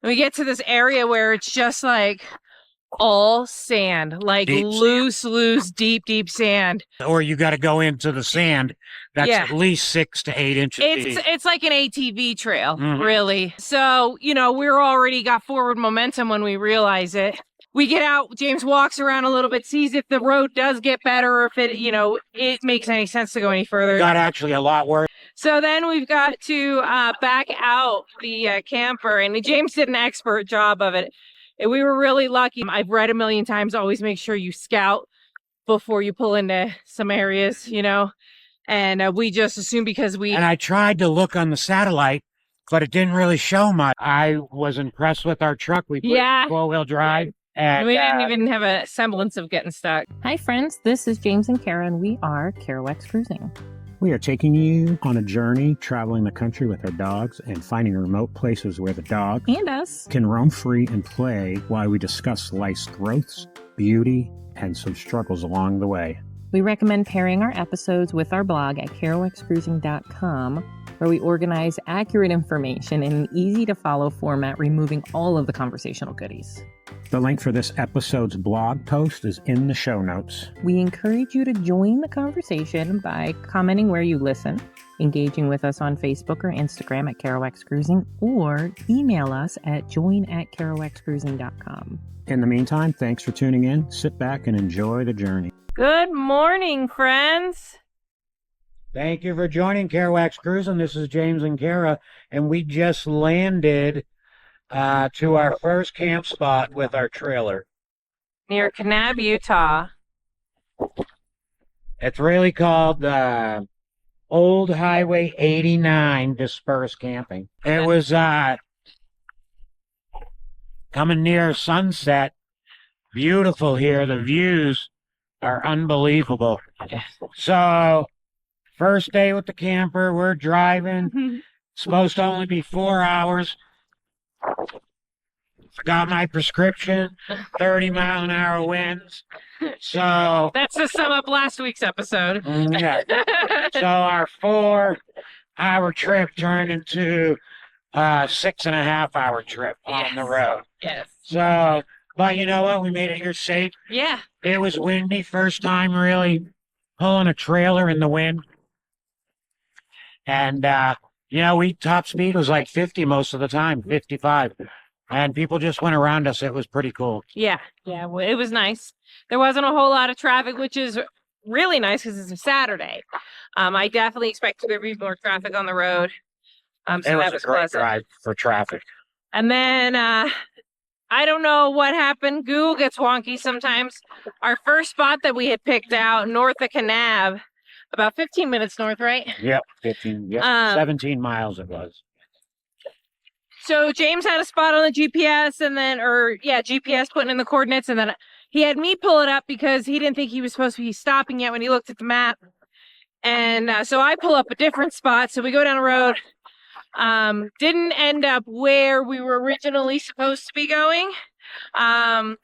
And we get to this area where it's just like all sand, like Deep loose, deep sand. Or you got to go into the sand that's Yeah. at least 6 to 8 inches deep. It's like an ATV trail, Mhm. really. So, we're already got forward momentum when we realize it. We get out, James walks around a little bit, sees if the road does get better or if it, it makes any sense to go any further. Got actually a lot worse. So then we've got to back out the camper, and James did an expert job of it. And we were really lucky. I've read a million times, always make sure you scout before you pull into some areas, and we just assumed because And I tried to look on the satellite, but it didn't really show much. I was impressed with our truck. We put four-wheel drive. And we didn't even have a semblance of getting stuck. Hi friends, this is James and Kara, and we are Kerouacs Cruising. We are taking you on a journey, traveling the country with our dogs and finding remote places where the dog And us can roam free and play while we discuss life's growths, beauty, and some struggles along the way. We recommend pairing our episodes with our blog at kerouacscruising.com, where we organize accurate information in an easy-to-follow format, removing all of the conversational goodies. The link for this episode's blog post is in the show notes. We encourage you to join the conversation by commenting where you listen, engaging with us on Facebook or Instagram at Kerouacs Cruising, or email us at join@kerouacscruising.com. In the meantime, thanks for tuning in. Sit back and enjoy the journey. Good morning, friends. Thank you for joining Kerouacs Cruising. This is James and Kara, and we just landed to our first camp spot with our trailer. Near Kanab, Utah. It's really called Old Highway 89 Dispersed Camping. It was coming near sunset. Beautiful here. The views are unbelievable. So, first day with the camper, we're driving. Supposed to only be 4 hours. Got my prescription, 30-mile-an-hour winds. So that's to sum up last week's episode. Yeah. So our 4-hour trip turned into a 6.5-hour trip on the road. Yes. So, but you know what? We made it here safe. Yeah. It was windy. First time really pulling a trailer in the wind. And, we top speed was like 50 most of the time, 55. And people just went around us. It was pretty cool. Yeah. Well, it was nice. There wasn't a whole lot of traffic, which is really nice because it's a Saturday. I definitely expected there to be more traffic on the road. So it was a great drive for traffic. And then I don't know what happened. Google gets wonky sometimes. Our first spot that we had picked out north of Kanab, about 15 minutes north, right? Yep, 15. Yep, 17 miles it was. So James had a spot on the GPS GPS putting in the coordinates, and then he had me pull it up because he didn't think he was supposed to be stopping yet when he looked at the map. And so I pull up a different spot. So we go down the road. Didn't end up where we were originally supposed to be going. But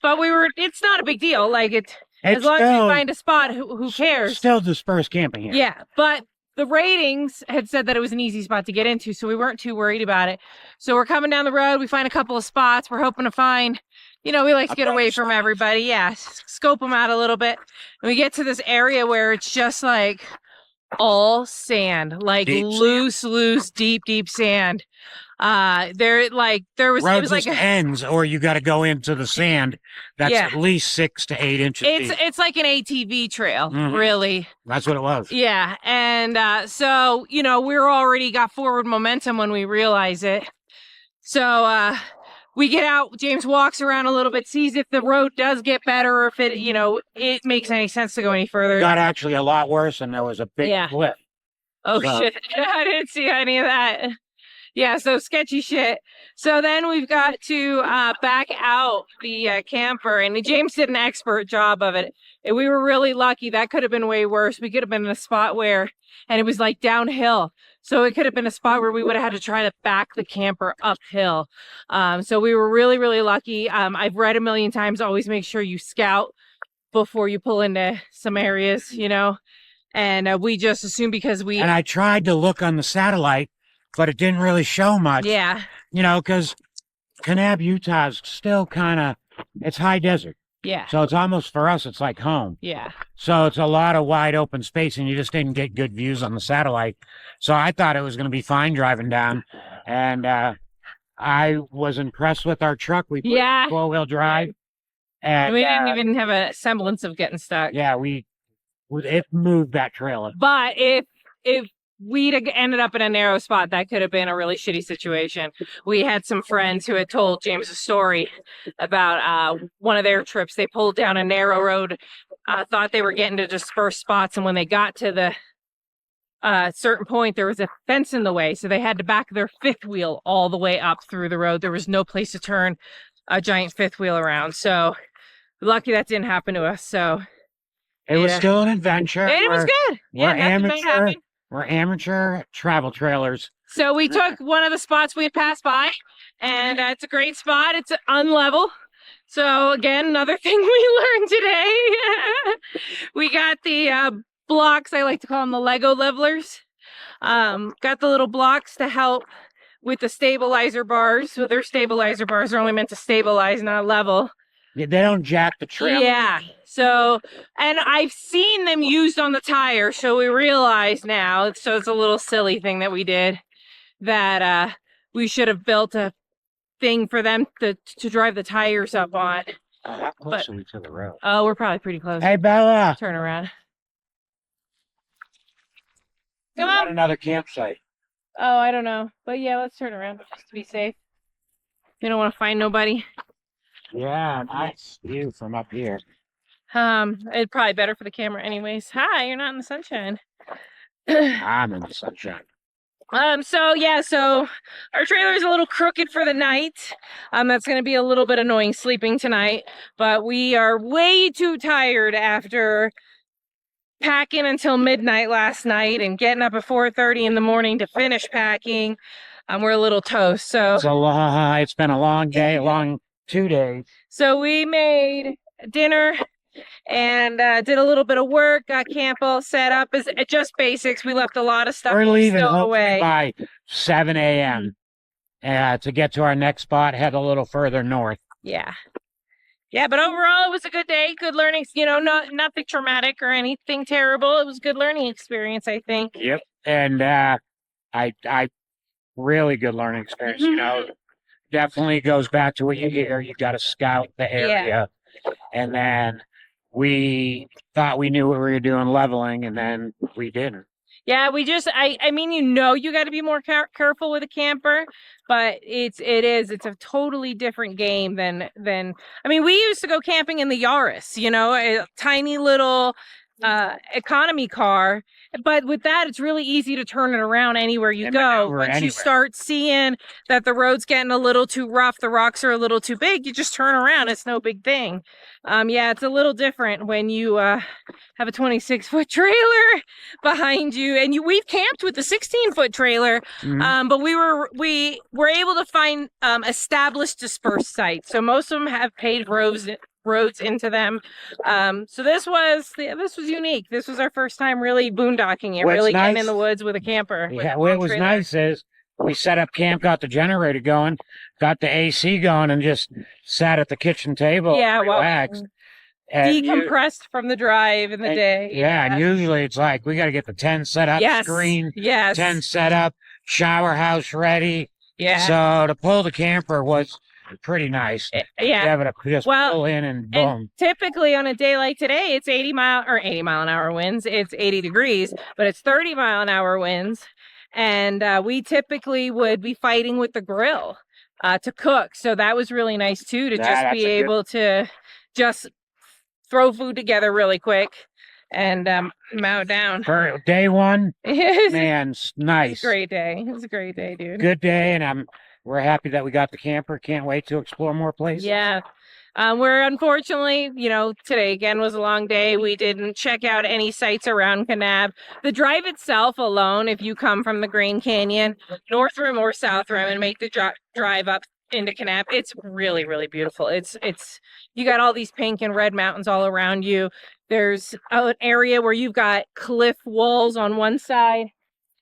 it's not a big deal. Like as long as we find a spot, who cares? Still dispersed camping here. Yeah, but the ratings had said that it was an easy spot to get into, so we weren't too worried about it. So we're coming down the road. We find a couple of spots. We're hoping to find, we like to get away from everybody. Yeah, scope them out a little bit. And we get to this area where it's just like all sand, like loose, deep sand. There was roads like ends, or you got to go into the sand that's at least 6 to 8 inches deep. It's like an ATV trail, really. That's what it was. Yeah, and so we're already got forward momentum when we realize it. So we get out, James walks around a little bit, sees if the road does get better or if it it makes any sense to go any further. Got actually a lot worse, and there was a big cliff. Oh shit! I didn't see any of that. Yeah, so sketchy shit. So then we've got to back out the camper, and James did an expert job of it. And we were really lucky. That could have been way worse. We could have been in a spot where, and it was like downhill. So it could have been a spot where we would have had to try to back the camper uphill. So we were really, really lucky. I've read a million times, always make sure you scout before you pull into some areas, And we just assumed because And I tried to look on the satellite, but it didn't really show much. Yeah. Because Kanab, Utah is still kind of, it's high desert. Yeah. So it's almost, for us, it's like home. Yeah. So it's a lot of wide open space, and you just didn't get good views on the satellite. So I thought it was going to be fine driving down. And I was impressed with our truck. We put Yeah. 4-wheel drive. And We didn't even have a semblance of getting stuck. yeah, it moved that trailer. But if we'd have ended up in a narrow spot, that could have been a really shitty situation. We had some friends who had told James a story about one of their trips. They pulled down a narrow road, thought they were getting to dispersed spots, and when they got to the certain point, there was a fence in the way, so they had to back their fifth wheel all the way up through the road. There was no place to turn a giant fifth wheel around, so lucky that didn't happen to us. So it was still an adventure. And it was good. We're Yeah, nothing bad amateur. happened. We're amateur travel trailers. So we took one of the spots we had passed by, and it's a great spot. It's unlevel. So again, another thing we learned today. We got the blocks. I like to call them the Lego levelers. Got the little blocks to help with the stabilizer bars. So their stabilizer bars are only meant to stabilize, not level. Yeah, they don't jack the trail. Yeah. So, and I've seen them used on the tire, so we realize now, so it's a little silly thing that we did, that we should have built a thing for them to drive the tires up on. How close are we to the road? Oh, we're probably pretty close. Hey, Bella. Turn around. Come Come on. on. Another campsite. Oh, I don't know. But yeah, let's turn around just to be safe. We don't want to find nobody. Yeah, nice view from up here. It's probably better for the camera anyways. Hi, you're not in the sunshine. I'm in the sunshine. So our trailer is a little crooked for the night. That's going to be a little bit annoying sleeping tonight, but we are way too tired after packing until midnight last night and getting up at 4:30 in the morning to finish packing. We're a little toast. So It's been a long day, a long 2 days. So we made dinner and did a little bit of work, got camp all set up. Is just basics. We left a lot of stuff We're leaving away by 7 a.m. To get to our next spot, head a little further north. Yeah. Yeah, but overall it was a good day, good learning, nothing traumatic or anything terrible. It was a good learning experience, I think. Yep. And I really good learning experience, Definitely goes back to what you hear. You got to scout the area. Yeah. And then we thought we knew what we were doing leveling, and then we didn't. Yeah, we just, I mean, you got to be more careful with a camper, but it's a totally different game than, I mean, we used to go camping in the Yaris, a tiny little economy car, but with that it's really easy to turn it around anywhere you go. Once you start seeing that the road's getting a little too rough, the rocks are a little too big, you just turn around. It's no big thing. Yeah, it's a little different when you have a 26-foot trailer behind you, and we've camped with the 16-foot trailer. But we were able to find established dispersed sites, so most of them have paved roads into them. So this was unique. This was our first time really boondocking it, really getting in the woods with a camper. Yeah, what was nice is we set up camp, got the generator going, got the AC going, and just sat at the kitchen table, relaxed. Decompressed from the drive in the day. Yeah, and usually it's like, we got to get the tent set up, screen, tent set up, shower house ready. Yeah. So to pull the camper was pretty nice. Yeah. To just pull in and boom. And typically on a day like today, it's 80 mile an hour winds. It's 80 degrees, but it's 30 mile an hour winds. And we typically would be fighting with the grill to cook. So that was really nice too, to just be able to just throw food together really quick and mow down. For day one, man, nice. It's a great day. It was a great day, dude. Good day, and we're happy that we got the camper. Can't wait to explore more places. Yeah. We're unfortunately, today again was a long day. We didn't check out any sites around Kanab. The drive itself alone, if you come from the Green Canyon, North Rim or South Rim, and make the drive up into Kanab, it's really, really beautiful. It's you got all these pink and red mountains all around you. There's an area where you've got cliff walls on one side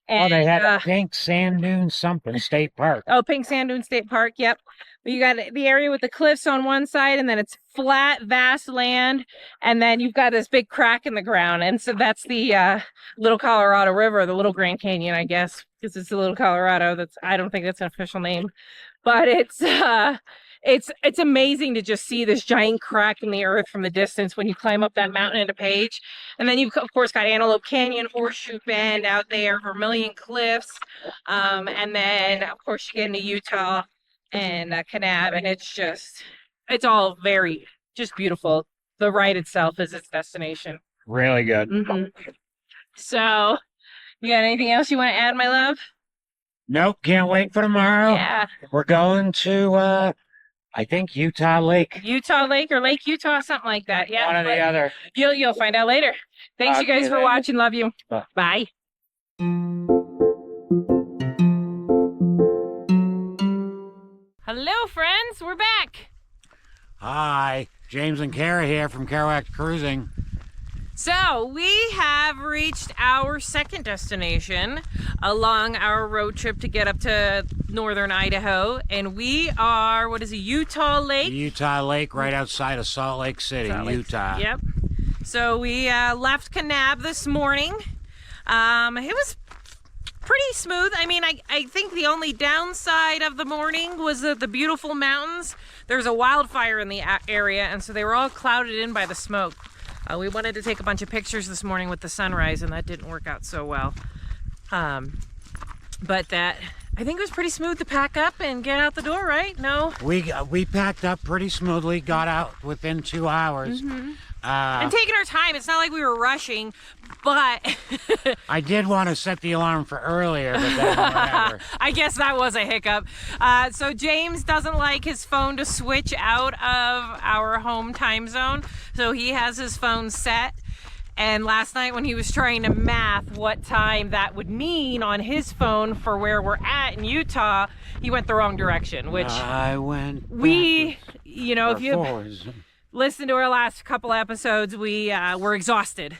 Oh, they had And, a pink sand dune something state park. oh, Pink Sand Dune State Park. Yep. You got the area with the cliffs on one side, and then it's flat, vast land, and then you've got this big crack in the ground, and so that's the Little Colorado River, the Little Grand Canyon, I guess, because it's the Little Colorado. I don't think that's an official name, but it's amazing to just see this giant crack in the earth from the distance when you climb up that mountain into Page. And then you've of course got Antelope Canyon, Horseshoe Bend out there, Vermilion Cliffs, and then of course you get into Utah and Kanab, and it's all very just beautiful. The ride itself is its destination. Really good. So, you got anything else you want to add, my love? Nope, can't wait for tomorrow. Yeah. We're going to, I think Utah Lake. Utah Lake or Lake Utah, something like that. Yeah. One or the other. You'll find out later. Thanks, you guys, for watching. Love you. Bye. Bye. Hello, friends. We're back. Hi, James and Kara here from Kerouacs Cruising. So we have reached our second destination along our road trip to get up to northern Idaho, and we are, what is it, Utah Lake? Utah Lake, right outside of Salt Lake City, Utah. Yep. So we left Kanab this morning. It was pretty smooth. I mean, I think the only downside of the morning was the beautiful mountains. There's a wildfire in the area, and so they were all clouded in by the smoke. We wanted to take a bunch of pictures this morning with the sunrise, and that didn't work out so well. But I think it was pretty smooth to pack up and get out the door, right? No? We packed up pretty smoothly, got out within 2 hours. And taking our time. It's not like we were rushing, but I did want to set the alarm for earlier, but then whatever. I guess that was a hiccup. So James doesn't like his phone to switch out of our home time zone, so he has his phone set. And last night when he was trying to math what time that would mean on his phone for where we're at in Utah, he went the wrong direction, which I went if you listen to our last couple episodes, we were exhausted.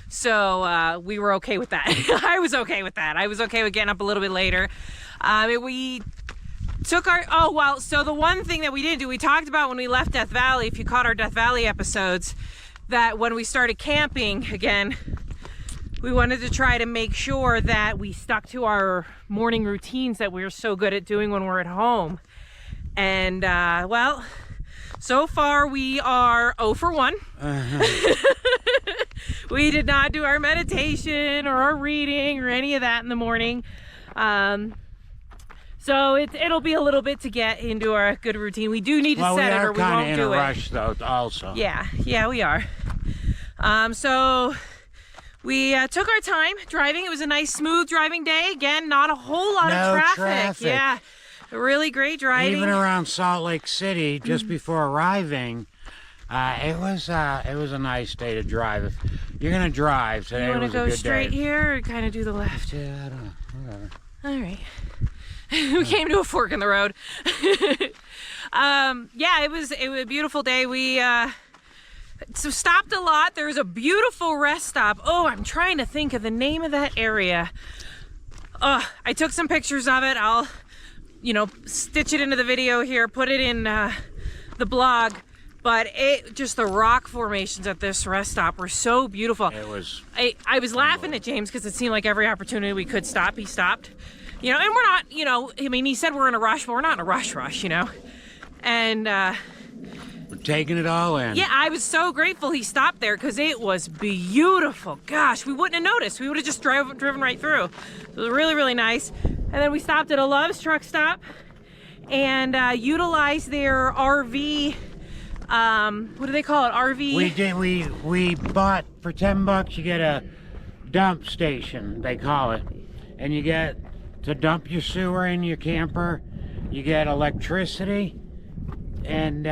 So we were okay with that. I was okay with that. I was okay with getting up a little bit later. We took so the one thing that we didn't do, we talked about when we left Death Valley, if you caught our Death Valley episodes, that when we started camping again, we wanted to try to make sure that we stuck to our morning routines that we were so good at doing when we're at home. And well, so far we are 0 for 1. We did not do our meditation or our reading or any of that in the morning. So it'll be a little bit to get into our good routine. We do need to set it or we won't do it. Well, we are kind of in a rush though, also. Yeah, we are. So we took our time driving. It was a nice, smooth driving day. Again, not a whole lot of traffic. Yeah, really great driving. Even around Salt Lake City, just before arriving, it was a nice day to drive. If you're gonna drive today, you want to go straight day. here or kind of do the left? Yeah, I don't know. Whatever. All right. We came to a fork in the road. Yeah, it was a beautiful day. We so stopped a lot. There's a beautiful rest stop. Oh, I'm trying to think of the name of that area. I took some pictures of it. I'll, stitch it into the video here, put it in the blog. But just the rock formations at this rest stop were so beautiful. It was. I was laughing at James because it seemed like every opportunity we could stop, he stopped. And we're not, I mean, he said we're in a rush, but we're not in a rush, And we're taking it all in. yeah, I was so grateful he stopped there because it was beautiful. Gosh, we wouldn't have noticed. We would have just driven right through. It was really, really nice. And then we stopped at a Love's truck stop and utilized their RV. What do they call it? RV? We did. We bought for $10. You get a dump station, they call it, and you get to dump your sewer in your camper. You get electricity and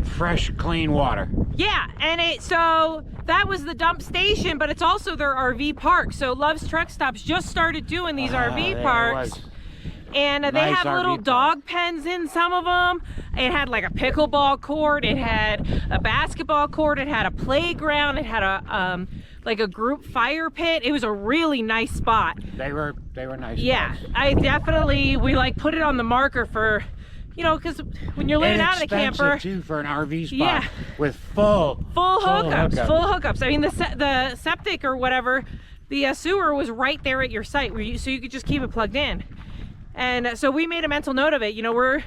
fresh, clean water. Yeah, and so that was the dump station, but it's also their RV park. So Love's Truck Stops just started doing these RV parks. And they Nice have little RV dog pens in some of them. It had like a pickleball court. It had a basketball court. It had a playground. It had a like a group fire pit. It was a really nice spot. They were nice. Yeah, spots. we like put it on the marker for, you know, because when you're living out in a camper, too, for an RV spot. Yeah. With full hookups. I mean, the septic or whatever, the sewer was right there at your site, so you could just keep it plugged in. And so we made a mental note of it. You know, we're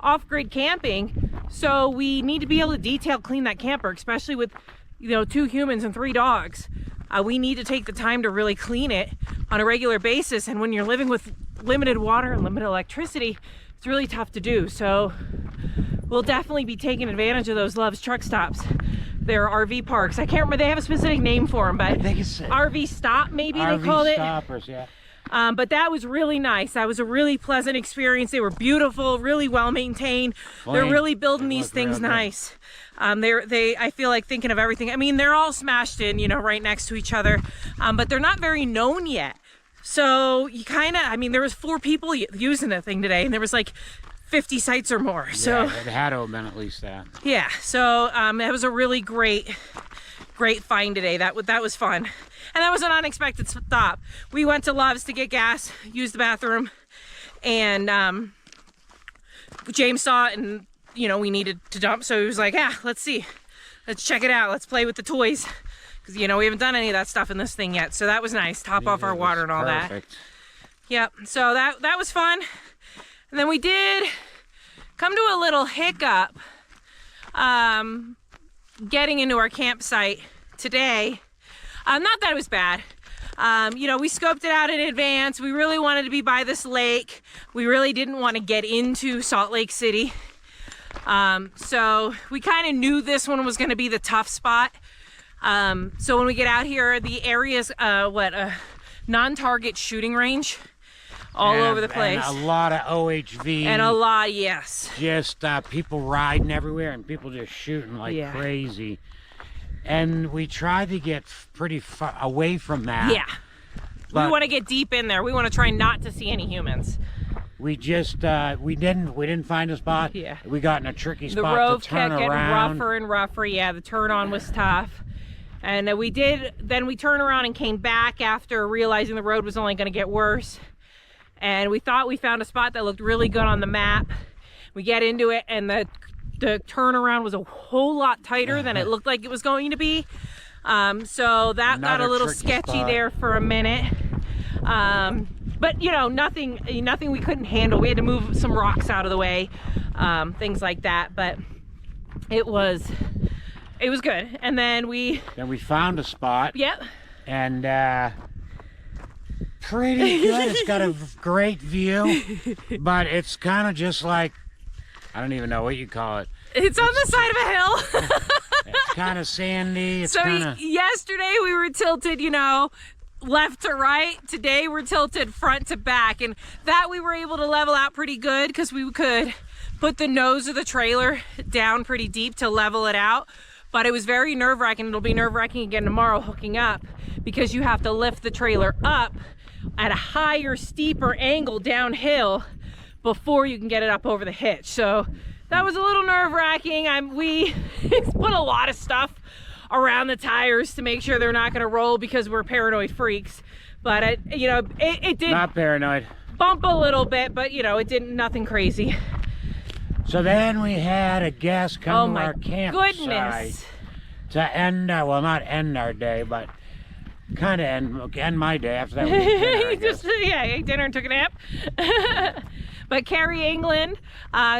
off-grid camping, so we need to be able to detail clean that camper, especially with, you know, 2 humans and 3 dogs. We need to take the time to really clean it on a regular basis. And when you're living with limited water and limited electricity, it's really tough to do. So we'll definitely be taking advantage of those Love's truck stops. They're RV parks. I can't remember, they have a specific name for them, but I think it's RV stop, maybe RV they called it. stoppers, yeah. But that was really nice. That was a really pleasant experience. They were beautiful, really well maintained. They're really building these things nice. I feel like thinking of everything. I mean, they're all smashed in, you know, right next to each other, but they're not very known yet. So you kind of, I mean, there was 4 people using the thing today, and there was like 50 sites or more. Yeah, So it had to have been at least that. yeah, so that was a really great find today. That was fun. And that was an unexpected stop. We went to Love's to get gas, use the bathroom, and James saw it, and you know, we needed to dump, so he was like, yeah, let's see, let's check it out, let's play with the toys, because you know, we haven't done any of that stuff in this thing yet. So that was nice, top off our water and all that. Yep, so that was fun. And then we did come to a little hiccup getting into our campsite today. Not that it was bad. You know, we scoped it out in advance. We really wanted to be by this lake. We really didn't want to get into Salt Lake City. So we kind of knew this one was going to be the tough spot. So when we get out here, the area's a non-target shooting range all over the place. And a lot of OHV. And a lot, yes. Just people riding everywhere and people just shooting like crazy. And we tried to get pretty far away from that. Yeah. We want to get deep in there. We want to try not to see any humans. We just we didn't find a spot. Yeah. We got in a tricky spot The road to turn kept getting around. rougher and rougher. Yeah, the turn on was tough. And then we turned around and came back after realizing the road was only going to get worse. And we thought we found a spot that looked really good on the map. We get into it, and the turnaround was a whole lot tighter than it looked like it was going to be. So that got a little sketchy there for a minute. But you know, nothing we couldn't handle. We had to move some rocks out of the way, things like that. But it was good. And then we found a spot. Yep. And pretty good. It's got a great view, but it's kind of just like, I don't even know what you call it. It's on the side of a hill. It's kind of sandy. It's so kinda... yesterday we were tilted, you know, left to right. Today we're tilted front to back, and that we were able to level out pretty good because we could put the nose of the trailer down pretty deep to level it out. But it was very nerve-wracking. It'll be nerve-wracking again tomorrow hooking up, because you have to lift the trailer up at a higher, steeper angle downhill before you can get it up over the hitch. So that was a little nerve-wracking. We put a lot of stuff around the tires to make sure they're not going to roll, because we're paranoid freaks. But it did not paranoid. Bump a little bit, but you know, it didn't, nothing crazy. So then we had a guest come to our campsite to end, well, not end our day, but kind of end my day. After that, we ate dinner, ate dinner and took a nap. But Kari England,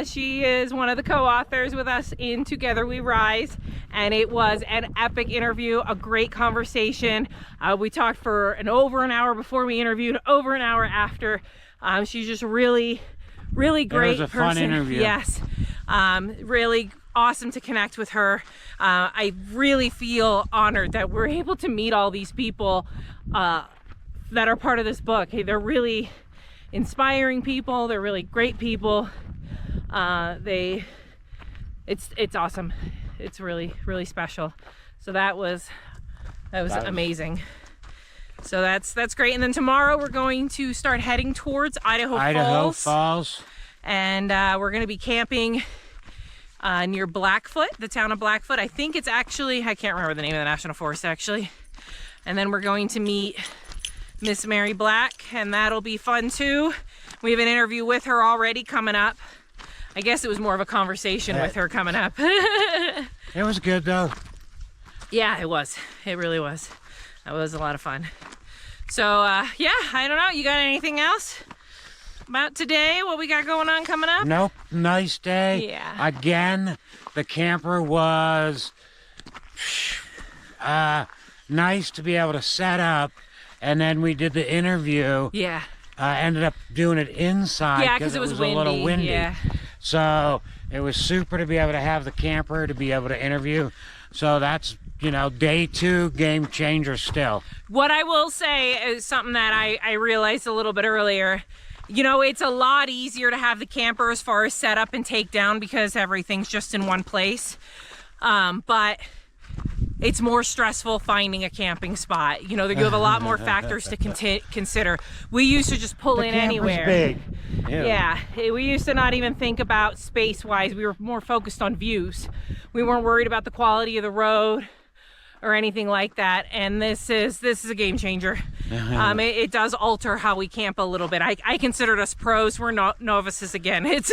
she is one of the co-authors with us in Together We Rise, and it was an epic interview, a great conversation. We talked for over an hour before we interviewed, over an hour after. She's just really great. It was a fun interview. Yes, really awesome to connect with her. I really feel honored that we're able to meet all these people that are part of this book. Hey, they're really inspiring people. They're really great people. It's awesome. It's really special. So that was amazing. So that's great. And then tomorrow we're going to start heading towards Idaho Falls. And we're going to be camping near Blackfoot, the town of Blackfoot. I think it's actually, I can't remember the name of the national forest actually. And then we're going to meet Miss Mary Black, and that'll be fun too. We have an interview with her already coming up. I guess it was more of a conversation with her coming up. It was good though. Yeah, it was. It really was. That was a lot of fun. So yeah, I don't know. You got anything else about today? What we got going on coming up? Nope. Nice day. Yeah. Again, the camper was nice to be able to set up, and then we did the interview. Yeah. Ended up doing it inside. Yeah, because it was a little windy. Yeah. So it was super to be able to have the camper to be able to interview. So that's, you know, day 2, game changer still. What I will say is something that I realized a little bit earlier. You know, it's a lot easier to have the camper as far as setup and take down because everything's just in one place. But it's more stressful finding a camping spot. You know, you have a lot more factors to consider. We used to just pull in anywhere. Big. Yeah, we used to not even think about space-wise. We were more focused on views. We weren't worried about the quality of the road or anything like that. And this is a game changer. It does alter how we camp a little bit. I considered us pros. We're not novices again. It's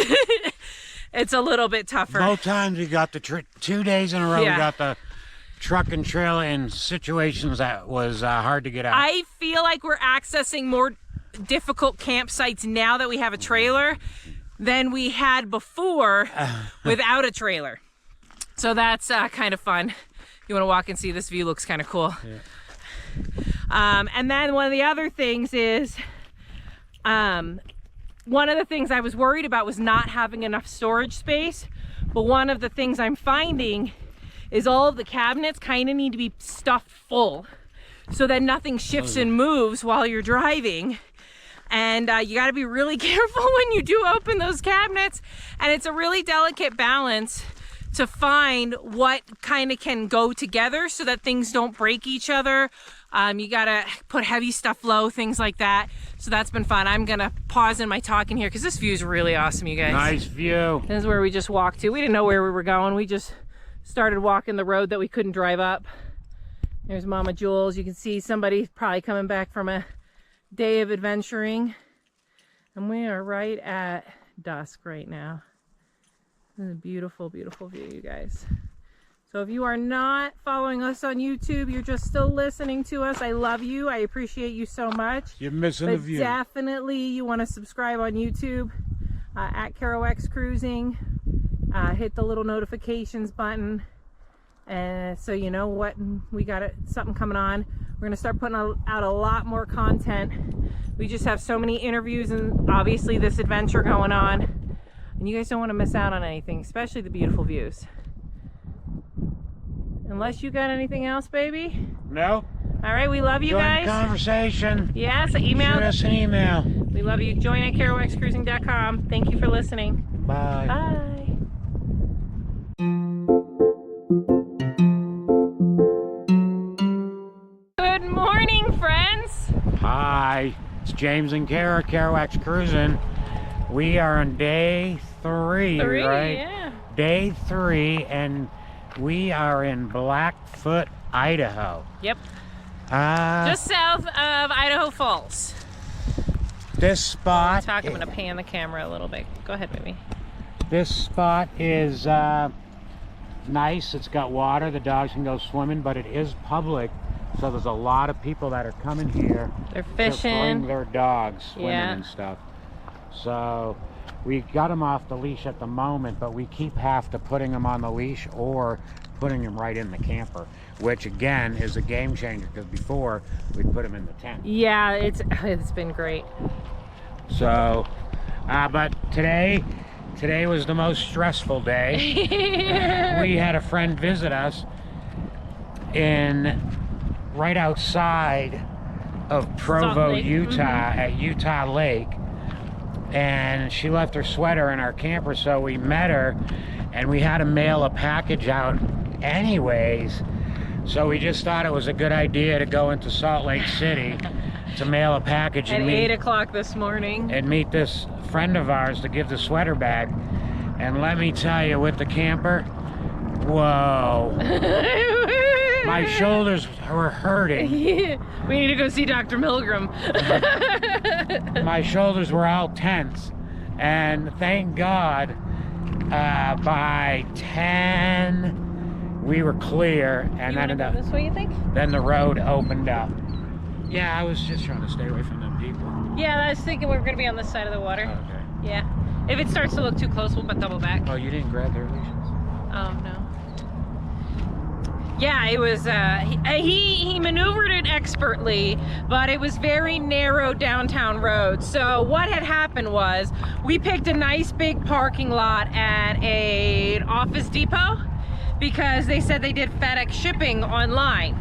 it's a little bit tougher. Both times we got the 2 days in a row. Yeah. We got the truck and trailer in situations that was hard to get out. I feel like we're accessing more difficult campsites now that we have a trailer than we had before without a trailer. So that's kind of fun. You want to walk and see this view? Looks kind of cool. Yeah. And then one of the other things is, one of the things I was worried about was not having enough storage space. But one of the things I'm finding is all of the cabinets kind of need to be stuffed full so that nothing shifts and moves while you're driving. And you got to be really careful when you do open those cabinets. And it's a really delicate balance to find what kind of can go together so that things don't break each other. You got to put heavy stuff low, things like that. So that's been fun. I'm going to pause in my talking here because this view is really awesome, you guys. Nice view. This is where we just walked to. We didn't know where we were going. We just started walking the road that we couldn't drive up. There's Mama Jules. You can see somebody probably coming back from a day of adventuring. And we are right at dusk right now. This is a beautiful, beautiful view, you guys. So if you are not following us on YouTube, you're just still listening to us, I love you. I appreciate you so much. You're missing the view. Definitely you want to subscribe on YouTube at Kerouacs Cruising. Hit the little notifications button, and so you know what we got something coming on. We're gonna start putting out a lot more content. We just have so many interviews and obviously this adventure going on, and you guys don't want to miss out on anything, especially the beautiful views. Unless you got anything else, baby? No. All right, we love you guys. Join the conversation. Yeah, so email. Shoot us an email. We love you. Join at KerouacsCruising.com. Thank you for listening. Bye. Bye. Good morning, friends. Hi, it's James and Kara, Kerouacs Cruising. We are on day 3, right? Yeah. Day 3, and we are in Blackfoot, Idaho. Yep. Just south of Idaho Falls. This spot. I'm going to pan the camera a little bit. Go ahead, baby. This spot is nice. It's got water. The dogs can go swimming, but it is public. So there's a lot of people that are coming here. They're to fishing. bring their dogs swimming Yeah. and stuff. So we got them off the leash at the moment, but we keep have to putting them on the leash or putting them right in the camper, which again is a game changer because before we put them in the tent. Yeah, it's been great. So, but today was the most stressful day. We had a friend visit us right outside of Provo, Lake. Utah, at Utah Lake, and she left her sweater in our camper, so we met her and we had to mail a package out anyways. So we just thought it was a good idea to go into Salt Lake City to mail a package At and 8 o'clock this morning. meet this friend of ours to give the sweater bag. And let me tell you, with the camper, whoa, my shoulders were hurting. We need to go see Dr. Milgram. My shoulders were all tense, and thank God, by 10 we were clear, and You wanna go this way, you think? then the road opened up. Yeah, I was just trying to stay away from them people. Yeah, I was thinking we were gonna be on this side of the water. Okay. Yeah. If it starts to look too close, we'll double back. Oh, you didn't grab their leashes? Oh no. Yeah, it was. He maneuvered it expertly, but it was very narrow downtown road. So what had happened was we picked a nice big parking lot at an Office Depot because they said they did FedEx shipping online.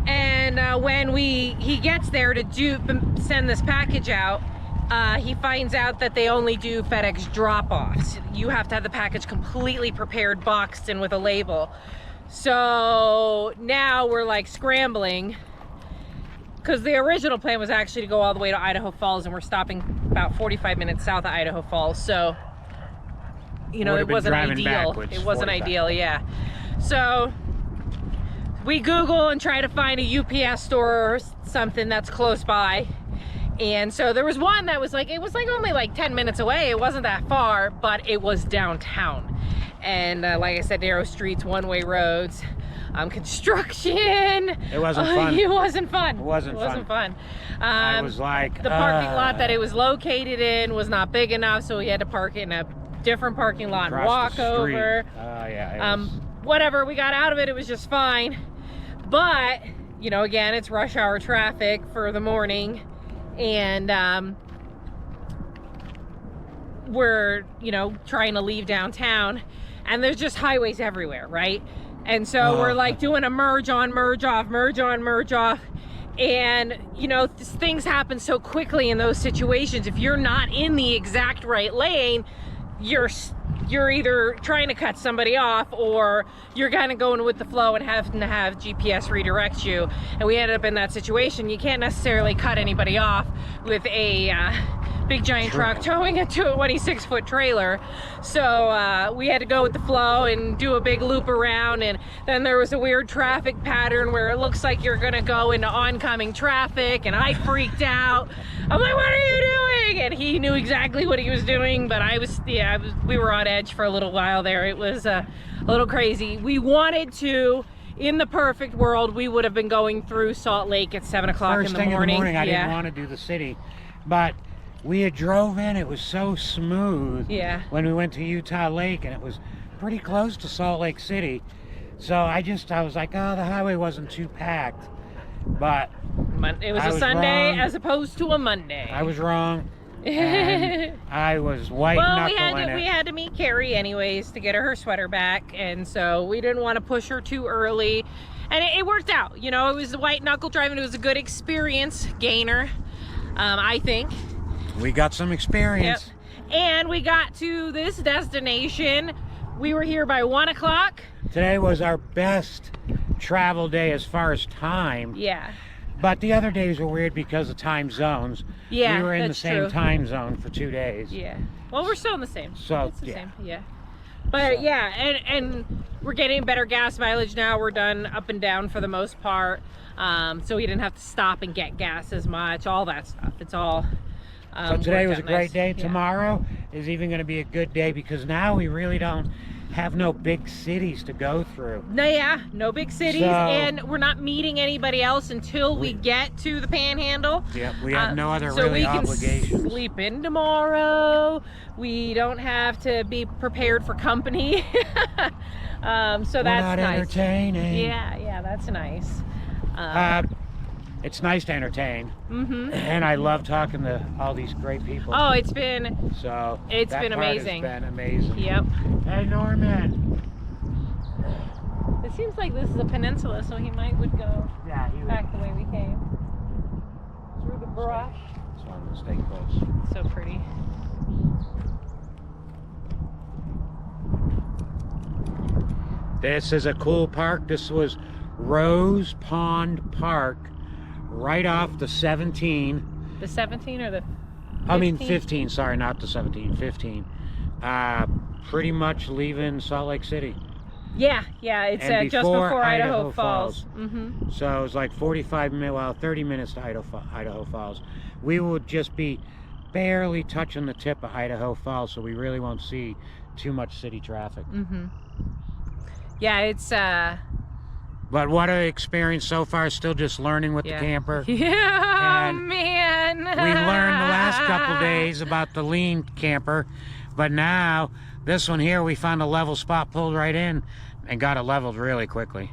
And when he gets there to send this package out, he finds out that they only do FedEx drop-offs. You have to have the package completely prepared, boxed, and with a label. So now we're like scrambling because the original plan was actually to go all the way to Idaho Falls, and we're stopping about 45 minutes south of Idaho Falls. So, you know, it wasn't ideal. It wasn't ideal, yeah. So we Google and try to find a UPS store or something that's close by. And so there was one that was like, it was like only like 10 minutes away. It wasn't that far, but it was downtown. And like I said, narrow streets, one-way roads, construction. It wasn't fun. It wasn't fun. It wasn't fun. I was like, the parking lot that it was located in was not big enough, so we had to park in a different parking lot and walk over. Yeah. Whatever, we got out of it, it was just fine. But, you know, again, it's rush hour traffic for the morning. And we're, you know, trying to leave downtown, and there's just highways everywhere, right? And so we're like doing a merge on, merge off, merge on, merge off. And, you know, things happen so quickly in those situations. If you're not in the exact right lane, you're either trying to cut somebody off, or you're kind of going with the flow and having to have GPS redirect you. And we ended up in that situation. You can't necessarily cut anybody off with a big giant truck towing a 26-foot trailer. So we had to go with the flow and do a big loop around, and then there was a weird traffic pattern where it looks like you're gonna go into oncoming traffic, and I freaked out. I'm like, what are you doing? And he knew exactly what he was doing, but we were on edge for a little while there. It was a little crazy. We wanted to, in the perfect world, we would have been going through Salt Lake at 7 o'clock in the morning. First thing in the morning, I didn't want to do the city, but we had drove in, it was so smooth. Yeah. When we went to Utah Lake, and it was pretty close to Salt Lake City. So I was like, oh, the highway wasn't too packed. But it was a Sunday wrong. As opposed to a Monday. I was wrong. And I was white knuckling it. We had to meet Kari anyways to get her sweater back, and so we didn't want to push her too early. And it worked out. You know, it was the white knuckle driving. It was a good experience gainer, I think. We got some experience. Yep. And we got to this destination. We were here by 1 o'clock. Today was our best travel day as far as time. Yeah. But the other days were weird because of time zones. Yeah, we were in the same true. time zone for 2 days. Yeah. Well, we're still in the same. So it's the yeah. same. Yeah. But so. Yeah, and we're getting better gas mileage now. We're done up and down for the most part. So we didn't have to stop and get gas as much. All that stuff. It's all. So today was a great nice. day. Yeah. Tomorrow is even going to be a good day because now we really don't have no big cities to go through. No big cities, and we're not meeting anybody else until we get to the Panhandle. Yep, we have no other so really we obligations. Can sleep in tomorrow. We don't have to be prepared for company. So that's not nice. Entertaining. Yeah, that's nice. It's nice to entertain, and I love talking to all these great people. Oh, it's been amazing. It's been amazing. Yep. Hey, Norman. It seems like this is a peninsula, so he would go back the way we came. Through the brush. So I'm gonna stay close. So pretty. This is a cool park. This was Rose Pond Park, right off the 17. The 17 or the 15? I mean 15, sorry, not the 17, 15. Pretty much leaving Salt Lake City. Yeah, it's And just before Idaho Idaho Falls. Falls. So it was like 30 minutes to Idaho Falls. We would just be barely touching the tip of Idaho Falls, so we really won't see too much city traffic. Yeah, it's But what an experience so far, still just learning with the camper. Yeah, And man. We learned the last couple days about the lean camper, but now this one here, we found a level spot, pulled right in, and got it leveled really quickly.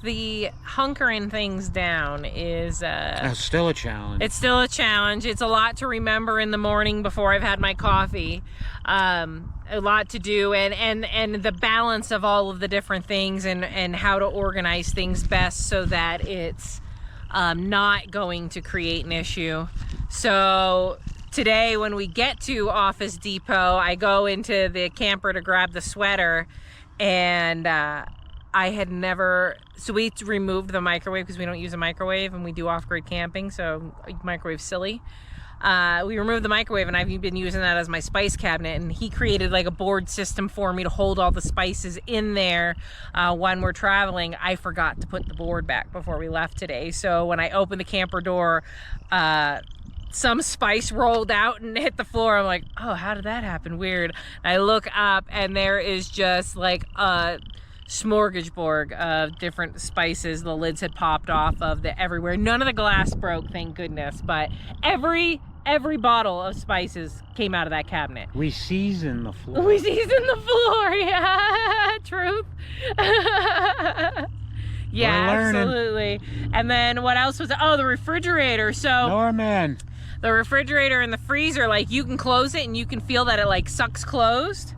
The hunkering things down is Still a challenge. it's still a challenge. It's a lot to remember in the morning before I've had my coffee. A lot to do, and the balance of all of the different things, and how to organize things best so that it's not going to create an issue. So today when we get to Office Depot, I go into the camper to grab the sweater, and I had never, so we removed the microwave because we don't use a microwave and we do off-grid camping, so microwave's silly. We removed the microwave, and I've been using that as my spice cabinet, and he created like a board system for me to hold all the spices in there when we're traveling. I forgot to put the board back before we left today, so when I opened the camper door, some spice rolled out and hit the floor. I'm like, oh, how did that happen? Weird. I look up, and there is just like a smorgasbord of different spices. The lids had popped off of the everywhere. None of the glass broke, thank goodness, but every bottle of spices came out of that cabinet. We seasoned the floor. We seasoned the floor, yeah. Truth. Yeah, absolutely. And then what else was, oh, the refrigerator. So Norman. the refrigerator and the freezer, like, you can close it and you can feel that it like sucks closed,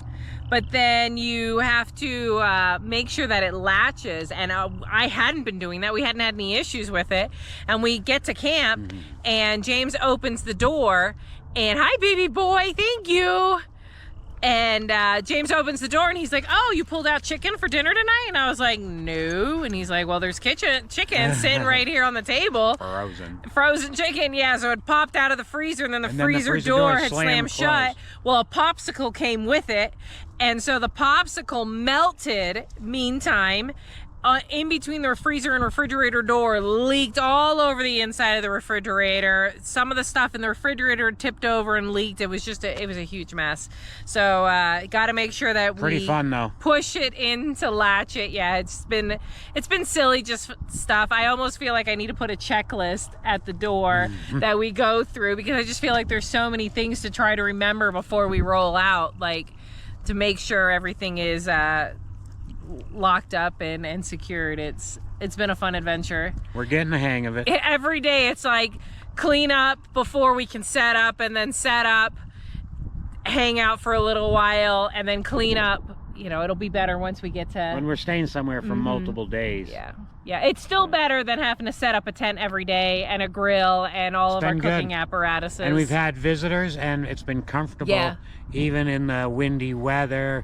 but then you have to make sure that it latches, and I hadn't been doing that. We hadn't had any issues with it, and we get to camp, and James opens the door, and hi baby boy, thank you. And James opens the door, and he's like, oh, you pulled out chicken for dinner tonight? And I was like, no. And he's like, well, there's chicken sitting right here on the table. Frozen chicken, yeah. So it popped out of the freezer, and then the freezer door had slammed shut. Well, a popsicle came with it, and so the popsicle melted meantime. In between the freezer and refrigerator door, leaked all over the inside of the refrigerator. Some of the stuff in the refrigerator tipped over and leaked. It was just it was a huge mess. So got to make sure that Pretty fun though. Push it in to latch it. Yeah, it's been silly, just stuff. I almost feel like I need to put a checklist at the door that we go through, because I just feel like there's so many things to try to remember before we roll out, like to make sure everything is locked up and secured. It's been a fun adventure. We're getting the hang of it. Every day it's like clean up before we can set up, and then set up, hang out for a little while, and then clean up. You know, it'll be better once we get to when we're staying somewhere for multiple days. Yeah, it's still better than having to set up a tent every day and a grill and all of our cooking apparatuses. And we've had visitors, and it's been comfortable even in the windy weather.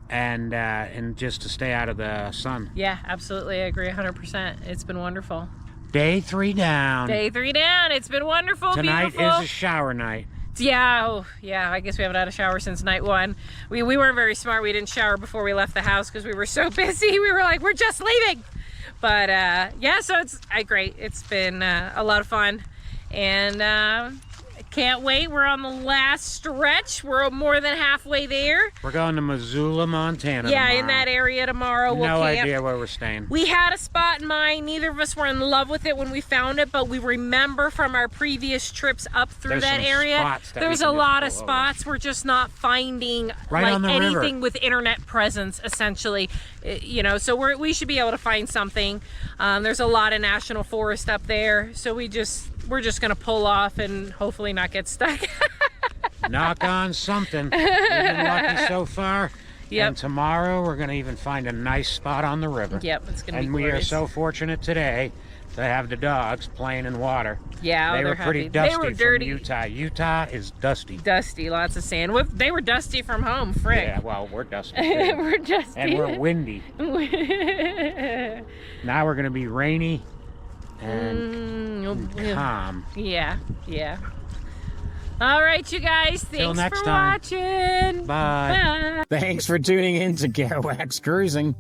And just to stay out of the sun. Yeah, absolutely. I agree 100%. It's been wonderful. Day 3 down. Day 3 down. It's been wonderful. Tonight beautiful. is a shower night. Yeah, I guess we haven't had a shower since night 1. We weren't very smart. We didn't shower before we left the house because we were so busy. We were like, we're just leaving. But yeah, so it's great. It's been a lot of fun. And can't wait. We're on the last stretch. We're more than halfway there. We're going to Missoula, Montana tomorrow. In that area tomorrow. We'll no camp. idea where we're staying. We had a spot in mind. Neither of us were in love with it when we found it, but we remember from our previous trips up through that area, there's a lot of spots. We're just not finding anything with internet presence, essentially. You know, so we should be able to find something. There's a lot of national forest up there, so we're just gonna pull off and hopefully not get stuck. Knock on something. We've been lucky so far. And tomorrow we're gonna even find a nice spot on the river. It's gonna be And we are so fortunate today to have the dogs playing in water. Yeah, They they're were pretty happy. dusty They were from dirty. Utah. Utah is dusty. Dusty, lots of sand. They were dusty from home, frick. Yeah, well, we're dusty. too. We're dusty. And we're windy. Now we're going to be rainy and calm. Yeah, yeah. All right, you guys. Thanks next for time. watching. Bye. Bye. Thanks for tuning in to Kerouacs Cruising.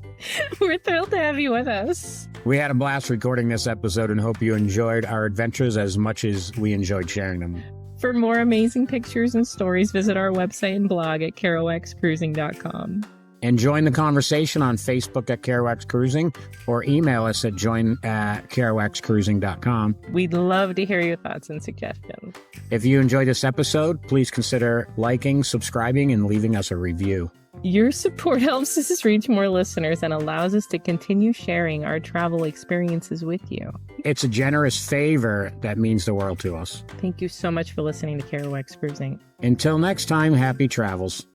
We're thrilled to have you with us. We had a blast recording this episode and hope you enjoyed our adventures as much as we enjoyed sharing them. For more amazing pictures and stories, visit our website and blog at kerouacscruising.com. And join the conversation on Facebook at Kerouacs Cruising or email us at join@kerouacscruising.com. We'd love to hear your thoughts and suggestions. If you enjoyed this episode, please consider liking, subscribing, and leaving us a review. Your support helps us reach more listeners and allows us to continue sharing our travel experiences with you. It's a generous favor that means the world to us. Thank you so much for listening to Kerouacs Cruising. Until next time, happy travels.